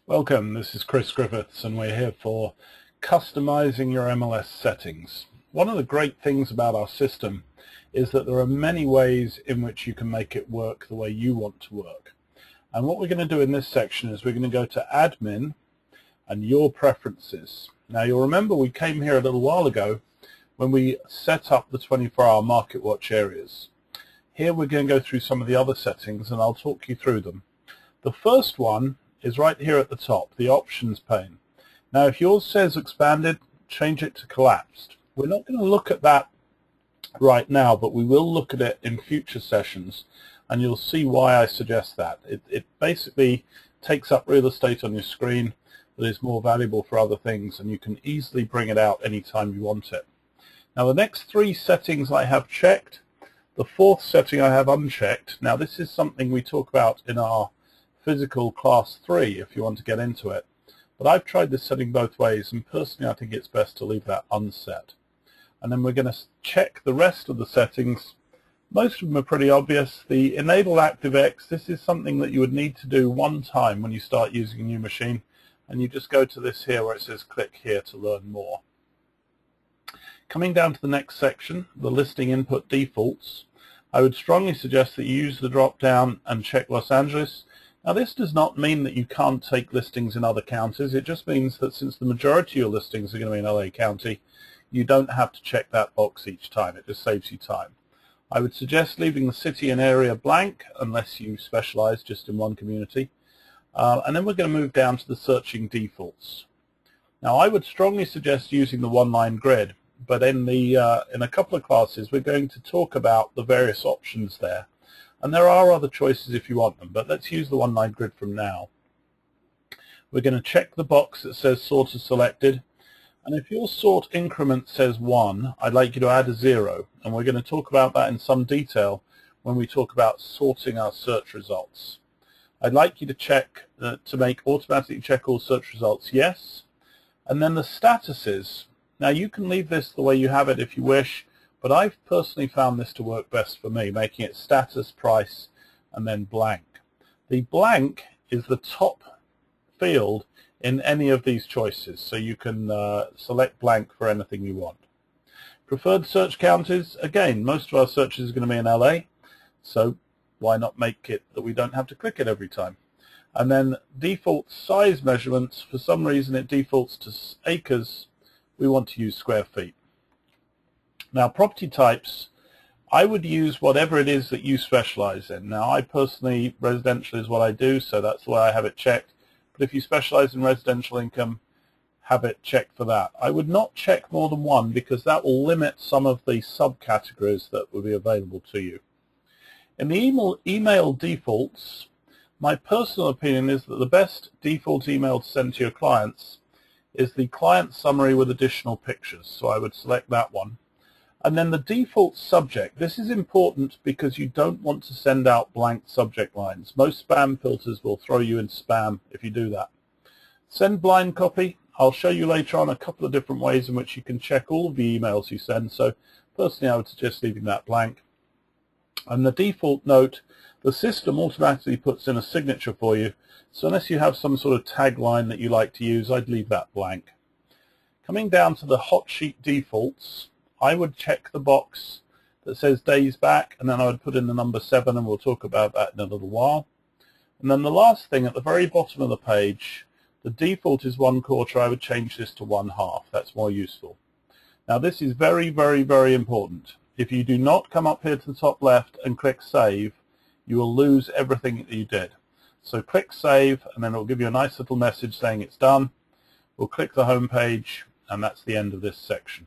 Welcome, this is Chris Griffiths and we're here for customizing your MLS settings. One of the great things about our system is that there are many ways in which you can make it work the way you want to work. And what we're going to do in this section is we're going to go to Admin and Your Preferences. Now you'll remember we came here a little while ago when we set up the 24-hour Market Watch areas. Here we're going to go through some of the other settings and I'll talk you through them. The first one is right here at the top, the options pane. Now if yours says expanded, change it to collapsed. We're not going to look at that right now, but we will look at it in future sessions and you'll see why I suggest that. It basically takes up real estate on your screen that is more valuable for other things, and you can easily bring it out anytime you want it. Now the next three settings I have checked. The fourth setting I have unchecked. Now this is something we talk about in our physical class 3 if you want to get into it, but I've tried this setting both ways and personally I think it's best to leave that unset. And then we're going to check the rest of the settings. Most of them are pretty obvious. The enable ActiveX, this is something that you would need to do one time when you start using a new machine, and you just go to this here where it says click here to learn more. Coming down to the next section, the listing input defaults, I would strongly suggest that you use the drop down and check Los Angeles. Now this does not mean that you can't take listings in other counties. It just means that since the majority of your listings are going to be in LA County, you don't have to check that box each time. It just saves you time. I would suggest leaving the city and area blank unless you specialize just in one community. And then we're going to move down to the searching defaults. Now I would strongly suggest using the one-line grid, but in a couple of classes we're going to talk about the various options there. And there are other choices if you want them, but let's use the one-line grid from now. We're going to check the box that says sort as selected, and if your sort increment says 1, I'd like you to add a 0, and we're going to talk about that in some detail when we talk about sorting our search results. I'd like you to check to make automatically check all search results yes, and then the statuses. Now you can leave this the way you have it if you wish, but I've personally found this to work best for me, making it status, price, and then blank. The blank is the top field in any of these choices, so you can select blank for anything you want. Preferred search counties, again, most of our searches are going to be in LA, so why not make it that we don't have to click it every time? And then default size measurements, for some reason it defaults to acres, we want to use square feet. Now property types, I would use whatever it is that you specialize in. Now I personally, residential is what I do, so that's why I have it checked. But if you specialize in residential income, have it checked for that. I would not check more than one because that will limit some of the subcategories that will be available to you. In the email defaults, my personal opinion is that the best default email to send to your clients is the client summary with additional pictures, so I would select that one. And then the default subject, this is important because you don't want to send out blank subject lines. Most spam filters will throw you in spam if you do that. Send blind copy. I'll show you later on a couple of different ways in which you can check all of the emails you send, so personally I would suggest leaving that blank. And the default note, the system automatically puts in a signature for you, so unless you have some sort of tagline that you like to use, I'd leave that blank. Coming down to the hot sheet defaults, I would check the box that says days back, and then I would put in the number 7, and we'll talk about that in a little while. And then the last thing at the very bottom of the page, the default is 1/4. I would change this to 1/2. That's more useful. Now this is very, very, very important. If you do not come up here to the top left and click save, you will lose everything that you did. So click save, and then it will give you a nice little message saying it's done. We'll click the home page, and that's the end of this section.